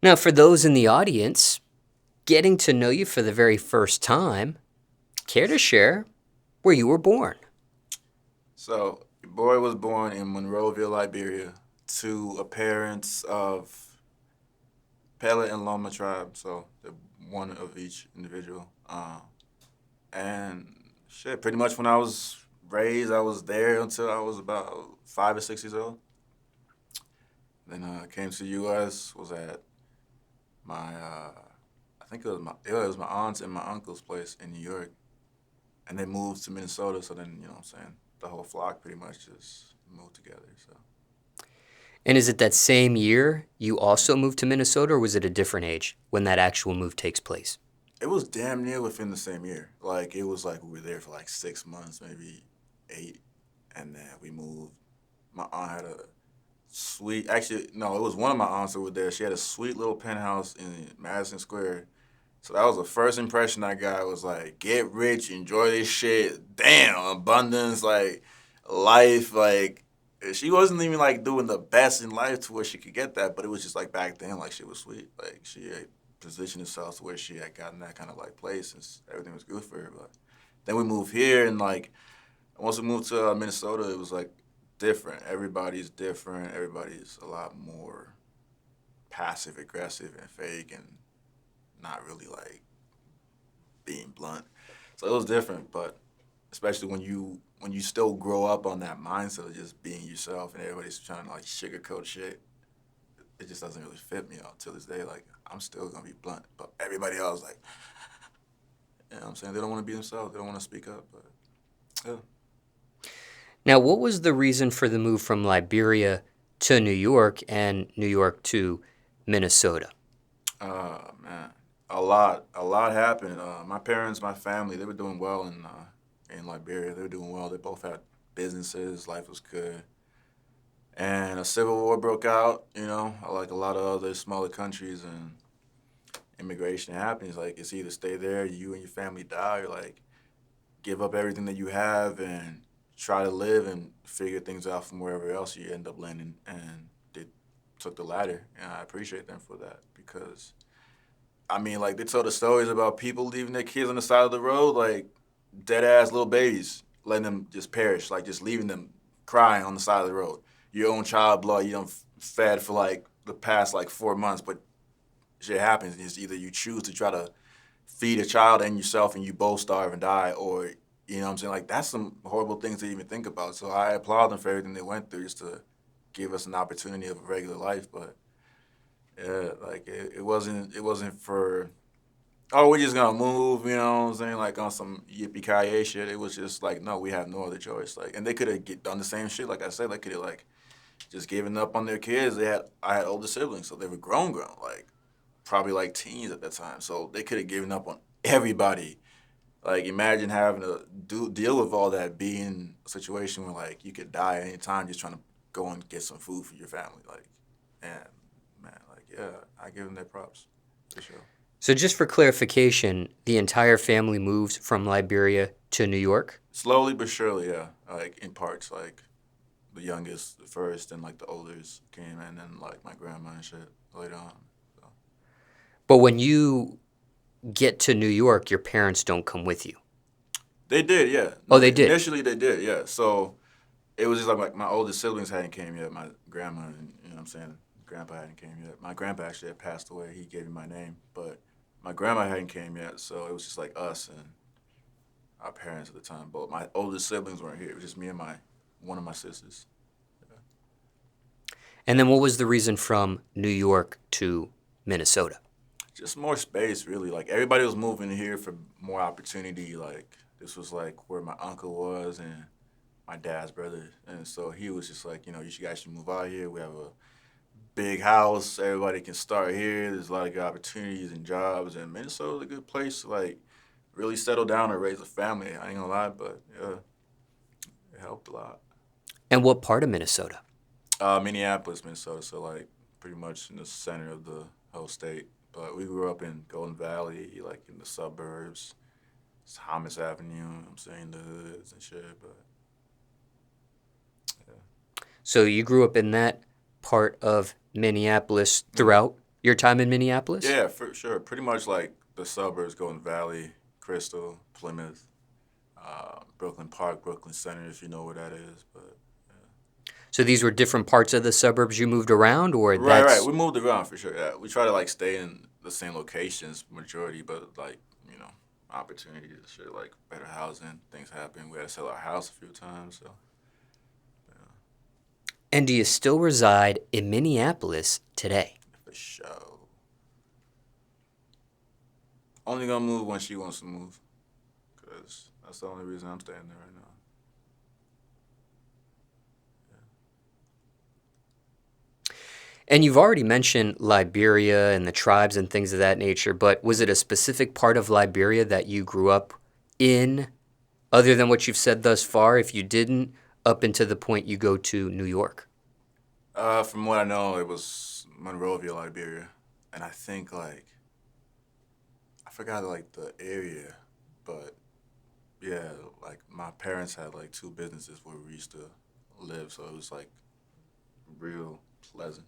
Now, for those in the audience getting to know you for the very first time, care to share where you were born? So, your boy was born in Monrovia, Liberia, to a parents of Pele and Loma tribe, so they're one of each individual. And shit, pretty much when I was raised, I was there until I was about 5 or 6 years old. Then I came to the U.S. Was at my I think it was my aunt's and my uncle's place in New York, and they moved to Minnesota. So then what I'm saying, the whole flock pretty much just moved together. So And is it that same year you also moved to Minnesota, or was it a different age when that actual move takes place? it was damn near within the same year. Like it was like we were there for like 6 months, maybe eight, and then we moved. My aunt had a sweet. Actually, no, it was one of my aunts that were there. She had a sweet little penthouse in Madison Square. So that was the first impression I got. Was like, get rich, enjoy this shit. Damn, abundance, like life, like. She wasn't even like doing the best in life to where she could get that, but it was just like back then, like she was sweet. Like she had positioned herself to where she had gotten that kind of like place, and everything was good for her. But then we moved here, and like once we moved to Minnesota, it was like different. Everybody's different. Everybody's a lot more passive aggressive and fake and not really like being blunt. So it was different, but especially when you still grow up on that mindset of just being yourself and everybody's trying to like sugarcoat shit, it just doesn't really fit me out till this day. Like I'm still gonna be blunt, but everybody else like, what I'm saying, they don't want to be themselves. They don't want to speak up. But yeah. Now, what was the reason for the move from Liberia to New York and New York to Minnesota? Man, a lot happened. My parents, my family, they were doing well in Liberia. They were doing well. They both had businesses. Life was good. And a civil war broke out. Like a lot of other smaller countries, and immigration happens. Like it's either stay there, you and your family die, or like give up everything that you have and try to live and figure things out from wherever else you end up landing. And they took the latter, and I appreciate them for that because I mean, like they told the stories about people leaving their kids on the side of the road, like dead ass little babies, letting them just perish, like just leaving them crying on the side of the road. Your own child blood you don't fed for like the past like 4 months, but shit happens. It's either you choose to try to feed a child and yourself, and you both starve and die, or what I'm saying, like that's some horrible things to even think about. So I applaud them for everything they went through just to give us an opportunity of a regular life, but. Yeah, like it wasn't for we're just gonna move, you know what I'm saying, like on some yippee ki shit. It was just like no, we have no other choice. Like, and they could have done the same shit. Like I said, they could have like just given up on their kids. I had older siblings, so they were grown, like probably like teens at that time. So they could have given up on everybody. Like imagine having to deal with all that, being in a situation where like you could die at any time just trying to go and get some food for your family. Like, and man, like yeah, I give them their props for sure. So, just for clarification, the entire family moved from Liberia to New York? Slowly but surely, yeah. Like in parts, like the youngest first, and like the oldest came, and then like my grandma and shit later on. So. But when you get to New York, your parents don't come with you. They did, yeah. Oh, No, they did. initially they did, yeah. So it was just like my oldest siblings hadn't came yet. My grandma and what I'm saying, grandpa hadn't came yet. My grandpa actually had passed away. He gave me my name, but my grandma hadn't came yet. So it was just like us and our parents at the time. But my oldest siblings weren't here. It was just me and my one of my sisters. Yeah. And then what was the reason from New York to Minnesota? Just more space, really. Like everybody was moving here for more opportunity. Like this was like where my uncle was and my dad's brother, and so he was just like, you guys should move out here. We have a big house. Everybody can start here. There's a lot of good opportunities and jobs, and Minnesota's a good place to like really settle down and raise a family. I ain't gonna lie, but yeah, it helped a lot. And what part of Minnesota? Minneapolis, Minnesota, so like pretty much in the center of the whole state. But we grew up in Golden Valley, like in the suburbs, Thomas Avenue. I'm saying the hoods and shit, but yeah. So, you grew up in that part of Minneapolis Mm-hmm. throughout? your time in Minneapolis? Yeah, for sure. Pretty much like the suburbs, Golden Valley, Crystal, Plymouth, Brooklyn Park, Brooklyn Center, if you know where that is. But So these were different parts of the suburbs you moved around, or right. that's We moved around for sure. Yeah, we try to like stay in the same locations majority, but like you know, opportunities, shit like better housing, things happen. We had to sell our house a few times, so and do you still reside in Minneapolis today? for sure. Only gonna move when she wants to move, cause that's the only reason I'm staying there right now. And you've already mentioned Liberia and the tribes and things of that nature, but was it a specific part of Liberia that you grew up in, other than what you've said thus far, if you didn't, up until the point you go to New York? From what I know, it was Monrovia, Liberia, and I think like I forgot like the area, but yeah, like my parents had like two businesses where we used to live, so it was like real pleasant.